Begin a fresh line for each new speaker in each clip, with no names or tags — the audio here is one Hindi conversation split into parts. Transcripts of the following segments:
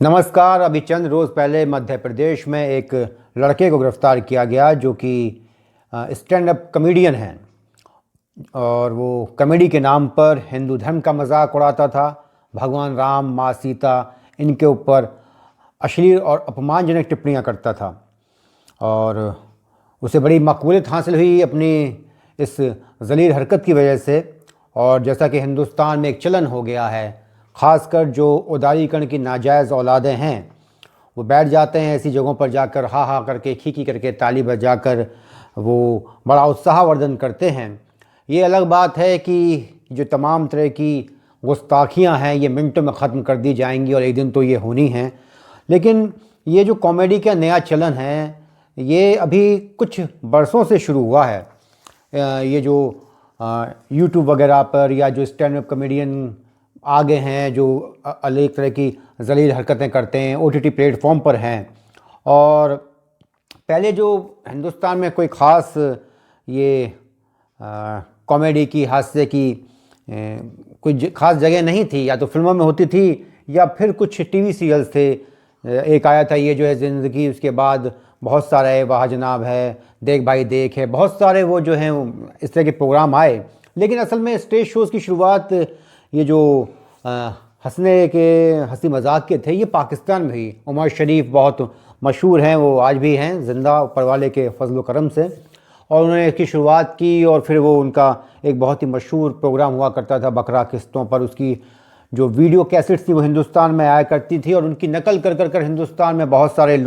नमस्कार। अभी चंद रोज़ पहले मध्य प्रदेश में एक लड़के को गिरफ्तार किया गया जो कि स्टैंड अप कॉमेडियन हैं और वो कॉमेडी के नाम पर हिंदू धर्म का मजाक उड़ाता था। भगवान राम, माँ सीता, इनके ऊपर अश्लील और अपमानजनक टिप्पणियाँ करता था और उसे बड़ी मकबूलियत हासिल हुई अपनी इस ज़लील हरकत की वजह से। और जैसा कि हिंदुस्तान में एक चलन हो गया है, ख़ासकर जो उदारीकरण की नाजायज़ औलादें हैं वो बैठ जाते हैं ऐसी जगहों पर जाकर हा हा करके, खी करके, ताली बजाकर वो बड़ा उत्साहवर्धन करते हैं। ये अलग बात है कि जो तमाम तरह की गुस्ताखियाँ हैं ये मिनटों में ख़त्म कर दी जाएंगी और एक दिन तो ये होनी हैं। लेकिन ये जो कॉमेडी का नया चलन है ये अभी कुछ बरसों से शुरू हुआ है। ये जो यूट्यूब वगैरह पर या जो स्टैंड अप कॉमेडियन आगे हैं जो अलग तरह की ज़लील हरकतें करते हैं, ओटीटी प्लेटफॉर्म पर हैं। और पहले जो हिंदुस्तान में कोई ख़ास ये कॉमेडी की, हास्य की कोई ख़ास जगह नहीं थी, या तो फिल्मों में होती थी या फिर कुछ टीवी सीरियल्स थे। एक आया था ये जो है ज़िंदगी, उसके बाद बहुत सारे वाह जनाब है, देख भाई देख है, बहुत सारे वो जो हैं इस तरह के प्रोग्राम आए। लेकिन असल में स्टेज शोज़ की शुरुआत ये जो हंसने के, हंसी मजाक के थे, ये पाकिस्तान में ही उमर शरीफ बहुत मशहूर हैं, वो आज भी हैं ज़िंदा ऊपर वाले के फजल करम से। और उन्होंने इसकी शुरुआत की और फिर वो उनका एक बहुत ही मशहूर प्रोग्राम हुआ करता था बकरा किस्तों पर। उसकी जो वीडियो कैसेट्स थी वो हिंदुस्तान में आया करती थी और उनकी नकल कर हिंदुस्तान में बहुत सारे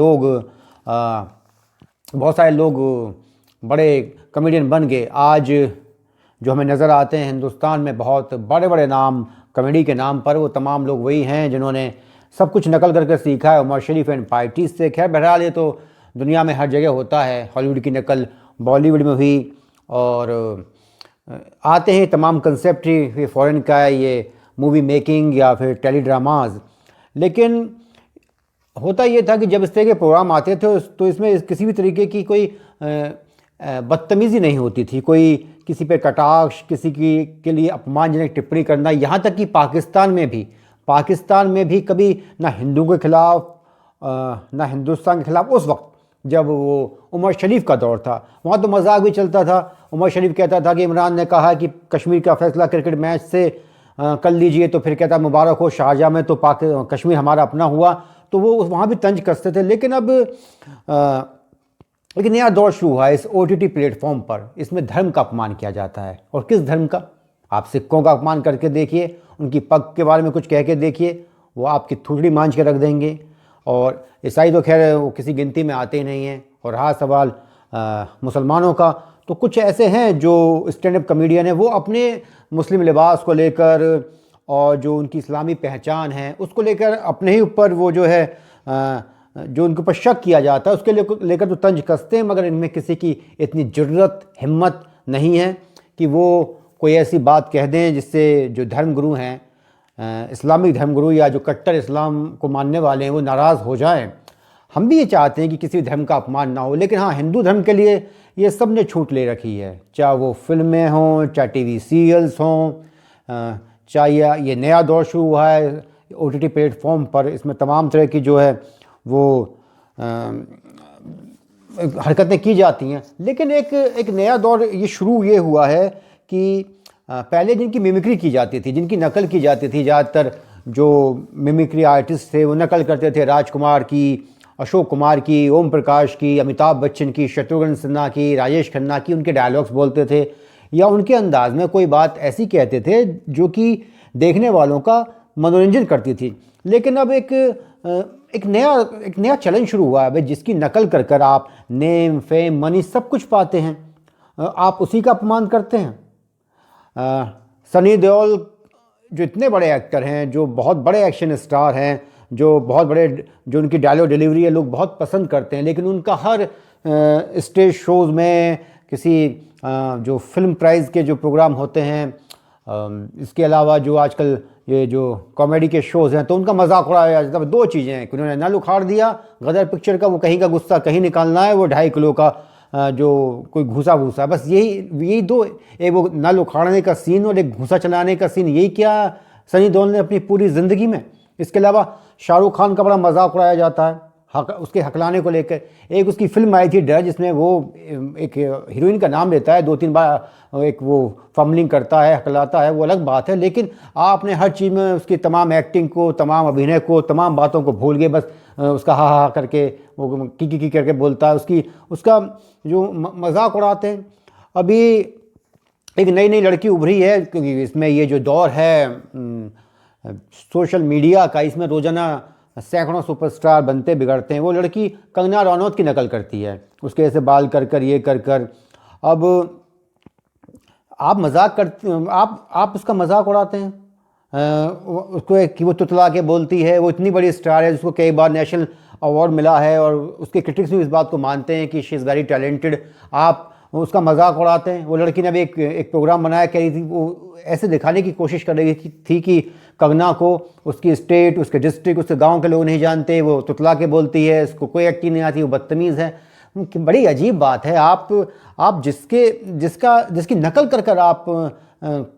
लोग बड़े कॉमेडियन बन गए। आज जो हमें नज़र आते हैं हिंदुस्तान में बहुत बड़े बड़े नाम कॉमेडी के नाम पर, वो तमाम लोग वही हैं जिन्होंने सब कुछ नकल करके सीखा है। उमर शरीफ एंड पार्टीज से। खैर बहरहाल ये तो दुनिया में हर जगह होता है। हॉलीवुड की नकल बॉलीवुड में हुई और आते हैं तमाम कंसेप्ट ही फ़ॉरेन का है, ये मूवी मेकिंग या फिर टेली ड्रामाज। लेकिन होता ये था कि जब इस तरह के प्रोग्राम आते थे तो इसमें किसी भी तरीके की कोई बदतमीज़ी नहीं होती थी, कोई किसी पे कटाक्ष, किसी की के लिए अपमानजनक टिप्पणी करना। यहाँ तक कि पाकिस्तान में भी कभी ना हिंदू के ख़िलाफ़ ना हिंदुस्तान के ख़िलाफ़। उस वक्त जब वो उमर शरीफ का दौर था वहाँ तो मजाक भी चलता था। उमर शरीफ कहता था कि इमरान ने कहा कि कश्मीर का फ़ैसला क्रिकेट मैच से कर लीजिए, तो फिर कहता मुबारक हो, शारजाह में तो कश्मीर हमारा अपना हुआ। तो वो वहाँ भी तंज कसते थे। लेकिन अब एक नया दौर शुरू हुआ है इस ओटीटी प्लेटफॉर्म पर। इसमें धर्म का अपमान किया जाता है। और किस धर्म का? आप सिखों का अपमान करके देखिए, उनकी पग के बारे में कुछ कह के देखिए, वो आपकी थूथड़ी मांझ के रख देंगे। और ईसाई तो खैर वो किसी गिनती में आते ही नहीं हैं। और रहा सवाल मुसलमानों का, तो कुछ ऐसे हैं जो स्टैंड अप कॉमेडियन हैं, वो अपने मुस्लिम लिबास को लेकर और जो उनकी इस्लामी पहचान है उसको लेकर अपने ही ऊपर वो जो है जो उनके ऊपर शक किया जाता है उसके लेकर तो तंज कसते हैं। मगर इनमें किसी की इतनी जुर्रत, हिम्मत नहीं है कि वो कोई ऐसी बात कह दें जिससे जो धर्मगुरु हैं, इस्लामिक धर्मगुरु या जो कट्टर इस्लाम को मानने वाले हैं, वो नाराज़ हो जाएं। हम भी ये चाहते हैं कि किसी धर्म का अपमान ना हो, लेकिन हाँ, हिंदू धर्म के लिए ये सब ने छूट ले रखी है। चाहे वो फिल्में हों, चाहे टीवी सीरियल्स हों, चाहे ये नया दौर शुरू हुआ है ओटीटी प्लेटफॉर्म पर, इसमें तमाम तरह की जो है वो हरकतें की जाती हैं। लेकिन एक नया दौर ये शुरू ये हुआ है कि पहले जिनकी मिमिक्री की जाती थी, जिनकी नकल की जाती थी, ज़्यादातर जो मिमिक्री आर्टिस्ट थे वो नकल करते थे राजकुमार की, अशोक कुमार की, ओम प्रकाश की, अमिताभ बच्चन की, शत्रुघ्न सिन्हा की, राजेश खन्ना की। उनके डायलॉग्स बोलते थे या उनके अंदाज में कोई बात ऐसी कहते थे जो कि देखने वालों का मनोरंजन करती थी। लेकिन अब एक नया चलन शुरू हुआ है भाई, जिसकी नकल कर आप नेम, फेम, मनी सब कुछ पाते हैं, आप उसी का अपमान करते हैं। सनी देओल जो इतने बड़े एक्टर हैं, जो बहुत बड़े एक्शन स्टार हैं, जो बहुत बड़े, जो उनकी डायलॉग डिलीवरी है लोग बहुत पसंद करते हैं, लेकिन उनका हर स्टेज शोज़ में, किसी जो फिल्म प्राइज़ के जो प्रोग्राम होते हैं, इसके अलावा जो आजकल ये जो कॉमेडी के शोज़ हैं, तो उनका मजाक उड़ाया जाता है। दो चीज़ें हैं कि उन्होंने नल उखाड़ दिया गदर पिक्चर का, वो कहीं का गुस्सा कहीं निकालना है, वो 2.5 किलो का जो कोई घूसा भूसा, बस यही दो, एक वो नल उखाड़ने का सीन और एक घूसा चलाने का सीन। यही क्या सनी देओल ने अपनी पूरी ज़िंदगी में इसके अलावा शाहरुख खान का बड़ा मजाक उड़ाया जाता है उसके हकलाने को लेकर। एक उसकी फिल्म आई थी डर, जिसमें वो एक हीरोइन का नाम लेता है, 2-3 बार एक वो फम्बलिंग करता है, हकलाता है, वो अलग बात है, लेकिन आपने हर चीज़ में उसकी तमाम एक्टिंग को, तमाम अभिनय को, तमाम बातों को भूल गए, बस उसका हा हा करके वो की करके बोलता है, उसका जो मजाक उड़ाते हैं। अभी एक नई नई लड़की उभरी है, क्योंकि इसमें ये जो दौर है सोशल मीडिया का, इसमें रोज़ाना सैकड़ों सुपरस्टार बनते बिगड़ते हैं। वो लड़की कंगना रनौत की नकल करती है, उसके ऐसे बाल कर कर, ये कर कर। अब आप मजाक करते, आप उसका मजाक उड़ाते हैं, उसको कि वो तुतला के बोलती है। वो इतनी बड़ी स्टार है जिसको कई बार नेशनल अवार्ड मिला है, और उसके क्रिटिक्स भी इस बात को मानते हैं कि शी इज़ वेरी टैलेंटेड। आप उसका मजाक उड़ाते हैं। वो लड़की ने भी एक प्रोग्राम बनाया, कह रही थी, वो ऐसे दिखाने की कोशिश कर रही थी कि कंगना को उसकी स्टेट, उसके डिस्ट्रिक्ट, उसके गांव के लोग नहीं जानते, वो तुतला के बोलती है, उसको कोई एक्टिंग नहीं आती, वो बदतमीज़ है। बड़ी अजीब बात है। आप जिसकी नकल कर कर आप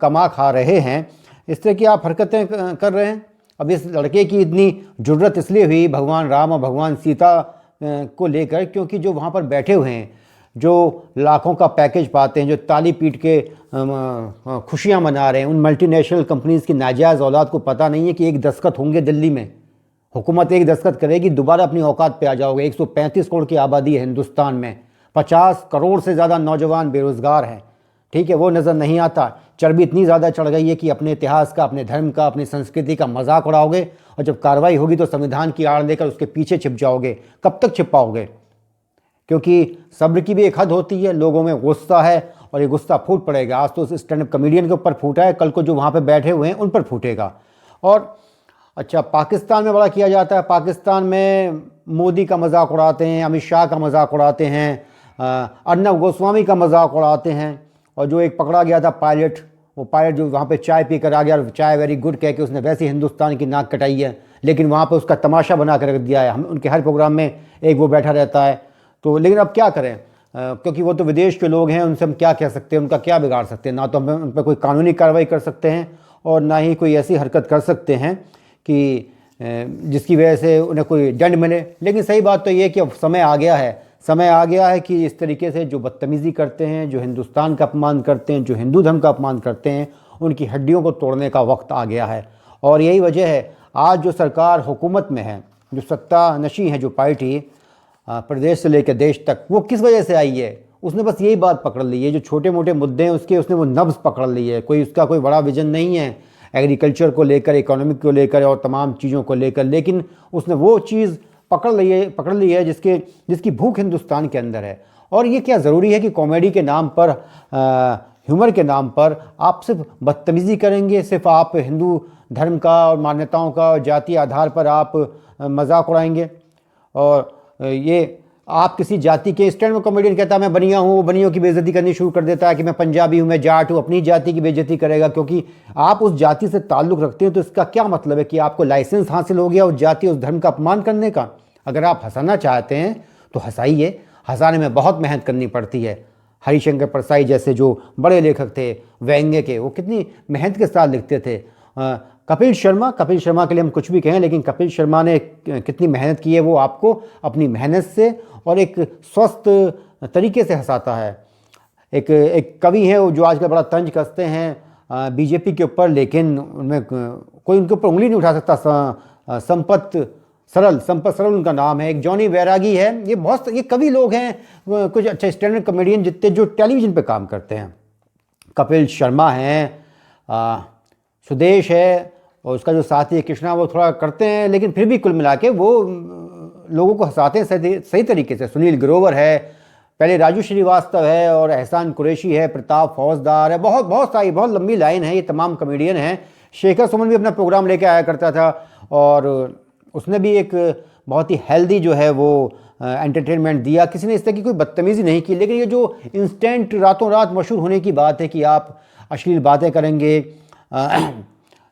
कमा खा रहे हैं, इस तरह की आप हरकतें कर रहे हैं। अब इस लड़के की इतनी जुर्रत इसलिए हुई भगवान राम और भगवान सीता को लेकर, क्योंकि जो वहाँ पर बैठे हुए हैं, जो लाखों का पैकेज पाते हैं, जो ताली पीट के खुशियाँ मना रहे हैं, उन मल्टीनेशनल कंपनीज़ की नाजायज़ औलाद को पता नहीं है कि एक दस्तखत होंगे दिल्ली में, हुकूमत एक दस्तखत करेगी, दोबारा अपनी औकात पे आ जाओगे। 135 करोड़ की आबादी है हिंदुस्तान में, 50 करोड़ से ज़्यादा नौजवान बेरोज़गार हैं, ठीक है, वो नज़र नहीं आता। चर्बी इतनी ज़्यादा चढ़ गई है कि अपने इतिहास का, अपने धर्म का, अपनी संस्कृति का मजाक उड़ाओगे, और जब कार्रवाई होगी तो संविधान की आड़ लेकर उसके पीछे छिप जाओगे। कब तक छिप पाओगे? क्योंकि सब्र की भी एक हद होती है। लोगों में गुस्सा है और ये गुस्सा फूट पड़ेगा। आज तो स्टैंड अप कॉमेडियन के ऊपर फूटा है, कल को जो वहाँ पे बैठे हुए हैं उन पर फूटेगा। और अच्छा, पाकिस्तान में बड़ा किया जाता है। पाकिस्तान में मोदी का मजाक उड़ाते हैं, अमित शाह का मजाक उड़ाते हैं, अर्नब गोस्वामी का मजाक उड़ाते हैं। और जो एक पकड़ा गया था पायलट, वो पायलट जो वहाँ पे चाय पी कर आ गया और चाय वेरी गुड कह के उसने वैसे हिंदुस्तान की नाक कटाई है, लेकिन वहाँ पे उसका तमाशा बना कर रख दिया है। हम उनके हर प्रोग्राम में एक वो बैठा रहता है। तो लेकिन अब क्या करें, क्योंकि वो तो विदेश के लोग हैं, उनसे हम क्या कह सकते हैं, उनका क्या बिगाड़ सकते हैं? ना तो हम उन पर कोई कानूनी कार्रवाई कर सकते हैं, और ना ही कोई ऐसी हरकत कर सकते हैं कि जिसकी वजह से उन्हें कोई दंड मिले। लेकिन सही बात तो ये कि अब समय आ गया है कि इस तरीके से जो बदतमीज़ी करते हैं, जो हिंदुस्तान का अपमान करते हैं, जो हिंदू धर्म का अपमान करते हैं, उनकी हड्डियों को तोड़ने का वक्त आ गया है। और यही वजह है आज जो सरकार हुकूमत में है, जो सत्ता नशी है, जो पार्टी प्रदेश से लेकर देश तक, वो किस वजह से आई है? उसने बस यही बात पकड़ ली है, जो छोटे मोटे मुद्दे हैं उसने वो नब्ज़ पकड़ ली है। उसका कोई बड़ा विजन नहीं है एग्रीकल्चर को लेकर, इकोनॉमिक को लेकर और तमाम चीज़ों को लेकर, लेकिन उसने वो चीज़ पकड़ ली है जिसकी भूख हिंदुस्तान के अंदर है। और ये क्या ज़रूरी है कि कॉमेडी के नाम पर, ह्यूमर के नाम पर आप सिर्फ बदतमीज़ी करेंगे, सिर्फ आप हिंदू धर्म का और मान्यताओं का और जातीय आधार पर आप मजाक उड़ाएंगे? और ये आप किसी जाति के, स्टैंड अप कॉमेडियन कहता है मैं बनिया हूँ, वो बनियों की बेइज्जती करनी शुरू कर देता है कि मैं पंजाबी हूँ, मैं जाट हूँ, अपनी जाति की बेइज्जती करेगा क्योंकि आप उस जाति से ताल्लुक़ रखते हो। तो इसका क्या मतलब है कि आपको लाइसेंस हासिल हो गया उस जाति, उस धर्म का अपमान करने का? अगर आप हंसाना चाहते हैं तो हंसाइए, हंसाने में बहुत मेहनत करनी पड़ती है। हरिशंकर परसाई जैसे जो बड़े लेखक थे व्यंग्य के, वो कितनी मेहनत के साथ लिखते थे। कपिल शर्मा के लिए हम कुछ भी कहें, लेकिन कपिल शर्मा ने कितनी मेहनत की है, वो आपको अपनी मेहनत से और एक स्वस्थ तरीके से हंसाता है। एक कवि है जो आजकल बड़ा तंज कसते हैं बीजेपी के ऊपर, लेकिन उनमें कोई उनके ऊपर उंगली नहीं उठा सकता। संपत सरल उनका नाम है। एक जॉनी बैरागी है। ये कवि लोग हैं, कुछ अच्छे स्टैंड अप कॉमेडियन जितने जो टेलीविज़न पे काम करते हैं। कपिल शर्मा हैं, सुदेश है, और उसका जो साथी है कृष्णा, वो थोड़ा करते हैं, लेकिन फिर भी कुल मिला के वो लोगों को हंसाते हैं सही तरीके से। सुनील ग्रोवर है, पहले राजू श्रीवास्तव है, और एहसान कुरैशी है, प्रताप फौजदार है, बहुत सारी बहुत लंबी लाइन है। ये तमाम कॉमेडियन हैं। शेखर सुमन भी अपना प्रोग्राम लेके आया करता था, और उसने भी एक बहुत ही हेल्दी जो है वो एंटरटेनमेंट दिया। किसी ने इस तरह की कोई बदतमीज़ी नहीं की। लेकिन ये जो इंस्टेंट रातों रात मशहूर होने की बात है कि आप अश्लील बातें करेंगे,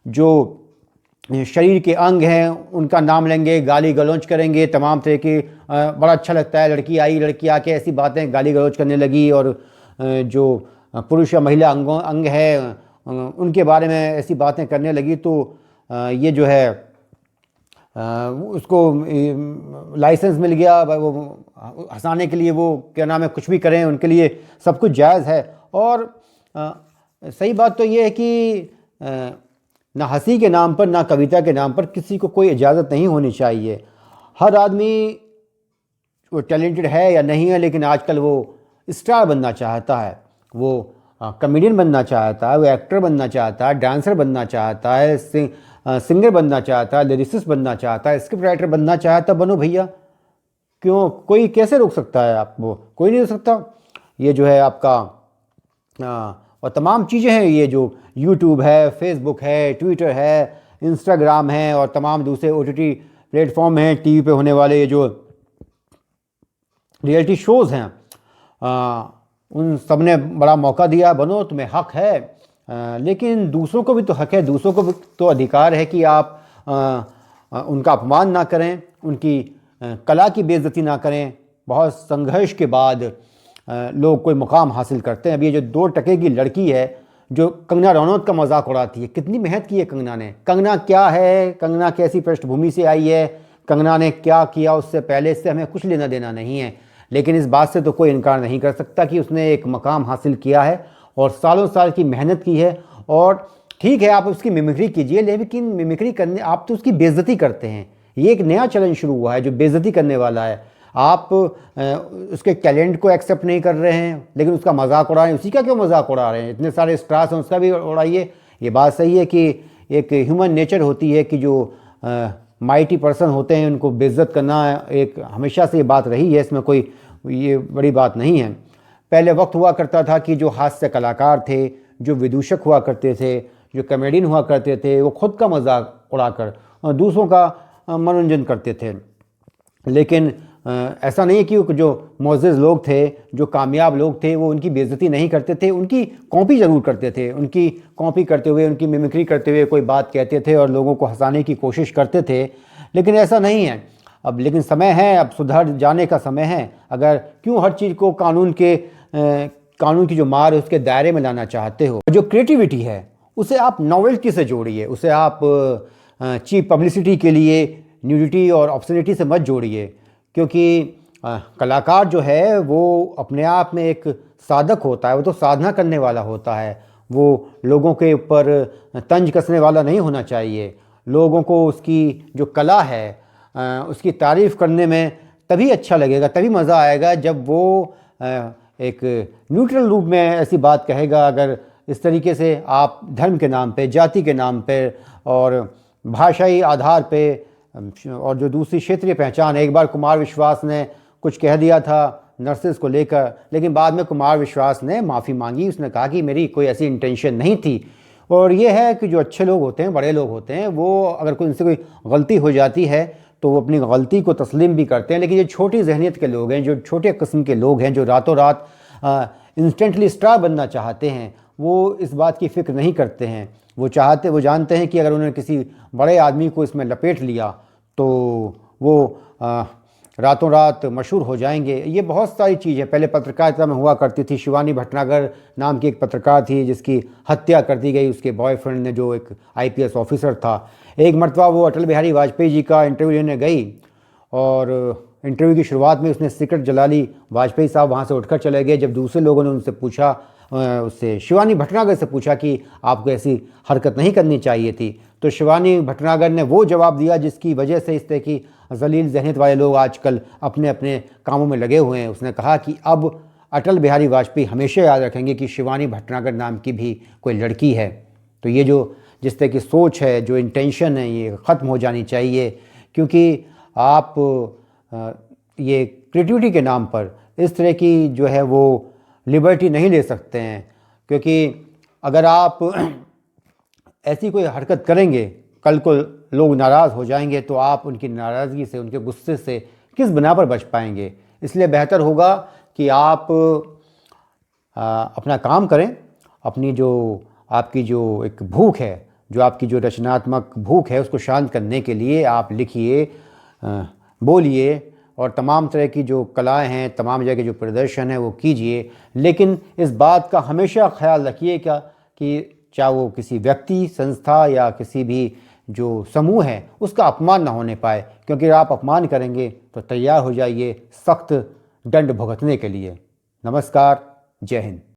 जो शरीर के अंग हैं उनका नाम लेंगे, गाली गलौज करेंगे, तमाम तरह की, बड़ा अच्छा लगता है लड़की आके ऐसी बातें गाली गलौज करने लगी, और जो पुरुष या महिला अंग है उनके बारे में ऐसी बातें करने लगी। तो ये जो है उसको लाइसेंस मिल गया, वो हंसाने के लिए वो क्या नाम है कुछ भी करें, उनके लिए सब कुछ जायज़ है। और सही बात तो ये है कि ना हंसी के नाम पर ना कविता के नाम पर किसी को कोई इजाज़त नहीं होनी चाहिए। हर आदमी वो टैलेंटेड है या नहीं है, लेकिन आजकल वो स्टार बनना चाहता है, वो कॉमेडियन बनना चाहता है, वो एक्टर बनना चाहता है, डांसर बनना चाहता है, सिंगर बनना चाहता है, लिरिसिस्ट बनना चाहता है, स्क्रिप्ट राइटर बनना चाहता है। बनो भैया, क्यों, कोई कैसे रोक सकता है आपको? कोई नहीं रोक सकता। ये जो है आपका और तमाम चीज़ें हैं, ये जो यूट्यूब है, फेसबुक है, ट्विटर है, इंस्टाग्राम है और तमाम दूसरे OTT प्लेटफॉर्म हैं, टीवी पे होने वाले ये जो रियलिटी शोज़ हैं, उन सब ने बड़ा मौका दिया। बनो, तुम्हें हक है, लेकिन दूसरों को भी तो हक है, दूसरों को भी तो अधिकार है कि आप उनका अपमान ना करें, उनकी कला की बेइज्जती ना करें। बहुत संघर्ष के बाद लोग कोई मुकाम हासिल करते हैं। अब ये जो 2 टके की लड़की है जो कंगना रनौत का मजाक उड़ाती है, कितनी मेहनत की है कंगना ने। कंगना क्या है, कंगना कैसी पृष्ठभूमि से आई है, कंगना ने क्या किया उससे पहले, इससे हमें कुछ लेना देना नहीं है। लेकिन इस बात से तो कोई इनकार नहीं कर सकता कि उसने एक मकाम हासिल किया है और सालों साल की मेहनत की है। और ठीक है, आप उसकी मिमिक्री कीजिए, लेकिन मिमिक्री करने आप तो उसकी बेइज्जती करते हैं। ये एक नया चलन शुरू हुआ है जो बेइज्जती करने वाला है। आप उसके टैलेंट को एक्सेप्ट नहीं कर रहे हैं, लेकिन उसका मजाक उड़ा रहे हैं। उसी का क्यों मजाक उड़ा रहे हैं? इतने सारे स्टार्स हैं, उसका भी उड़ाइए। ये बात सही है कि एक ह्यूमन नेचर होती है कि जो माइटी पर्सन होते हैं उनको बेइज्जत करना एक हमेशा से ये बात रही है, इसमें कोई ये बड़ी बात नहीं है। पहले वक्त हुआ करता था कि जो हास्य कलाकार थे, जो विदूषक हुआ करते थे, जो कॉमेडियन हुआ करते थे, वो खुद का मजाक उड़ाकर दूसरों का मनोरंजन करते थे। लेकिन ऐसा नहीं है कि जो मोअज़्ज़ज़ लोग थे, जो कामयाब लोग थे, वो उनकी बेइज्जती नहीं करते थे, उनकी कॉपी ज़रूर करते थे। उनकी कॉपी करते हुए, उनकी मिमिक्री करते हुए कोई बात कहते थे और लोगों को हंसाने की कोशिश करते थे। लेकिन ऐसा नहीं है अब। लेकिन समय है, अब सुधर जाने का समय है। अगर क्यों हर चीज़ को कानून की जो मार है उसके दायरे में लाना चाहते हो? जो क्रिएटिविटी है उसे आप नॉवेल्टी से जोड़िए, उसे आप चीप पब्लिसिटी के लिए न्यूडिटी और ऑब्ससेनिटी से मत जोड़िए। क्योंकि कलाकार जो है वो अपने आप में एक साधक होता है, वो तो साधना करने वाला होता है। वो लोगों के ऊपर तंज कसने वाला नहीं होना चाहिए। लोगों को उसकी जो कला है उसकी तारीफ़ करने में तभी अच्छा लगेगा, तभी मज़ा आएगा जब वो एक न्यूट्रल रूप में ऐसी बात कहेगा। अगर इस तरीके से आप धर्म के नाम पे, जाति के नाम पे और भाषाई आधार पे और जो दूसरी क्षेत्रीय पहचान है, एक बार कुमार विश्वास ने कुछ कह दिया था नर्सेज को लेकर, लेकिन बाद में कुमार विश्वास ने माफ़ी मांगी। उसने कहा कि मेरी कोई ऐसी इंटेंशन नहीं थी। और ये है कि जो अच्छे लोग होते हैं, बड़े लोग होते हैं, वो अगर कोई उनसे कोई गलती हो जाती है तो वो अपनी गलती को तस्लीम भी करते हैं। लेकिन ये छोटी जहनीत के लोग हैं, जो छोटे किस्म के लोग हैं, जो रातों रात इंस्टेंटली स्टार बनना चाहते हैं, वो इस बात की फ़िक्र नहीं करते हैं। वो जानते हैं कि अगर उन्होंने किसी बड़े आदमी को इसमें लपेट लिया तो वो रातों रात मशहूर हो जाएंगे। ये बहुत सारी चीज़ है। पहले पत्रकारिता में हुआ करती थी। शिवानी भटनागर नाम की एक पत्रकार थी जिसकी हत्या कर दी गई उसके बॉयफ्रेंड ने, जो एक IPS ऑफिसर था। एक मरतबा वो अटल बिहारी वाजपेयी जी का इंटरव्यू लेने गई और इंटरव्यू की शुरुआत में उसने सिगरेट जला ली। वाजपेयी साहब वहाँ से उठकर चले गए। जब दूसरे लोगों ने उनसे पूछा, उससे शिवानी भटनागर से पूछा कि आपको ऐसी हरकत नहीं करनी चाहिए थी, तो शिवानी भटनागर ने वो जवाब दिया जिसकी वजह से इस तरह की जलील जहनीत वाले लोग आजकल अपने अपने कामों में लगे हुए हैं। उसने कहा कि अब अटल बिहारी वाजपेयी हमेशा याद रखेंगे कि शिवानी भटनागर नाम की भी कोई लड़की है। तो ये जो जिस तरह की सोच है, जो इंटेंशन है, ये ख़त्म हो जानी चाहिए। क्योंकि आप ये क्रिएटिविटी के नाम पर इस तरह की जो है वो लिबर्टी नहीं ले सकते हैं। क्योंकि अगर आप ऐसी कोई हरकत करेंगे, कल को लोग नाराज़ हो जाएंगे, तो आप उनकी नाराज़गी से, उनके गुस्से से किस बिना पर बच पाएंगे? इसलिए बेहतर होगा कि आप अपना काम करें। अपनी जो आपकी जो एक भूख है, जो आपकी जो रचनात्मक भूख है, उसको शांत करने के लिए आप लिखिए, बोलिए और तमाम तरह की जो कलाएं हैं, तमाम जगह जो प्रदर्शन है वो कीजिए। लेकिन इस बात का हमेशा ख्याल रखिएगा कि चाहे वो किसी व्यक्ति, संस्था या किसी भी जो समूह है उसका अपमान ना होने पाए, क्योंकि आप अपमान करेंगे तो तैयार हो जाइए सख्त दंड भुगतने के लिए। नमस्कार, जय हिंद।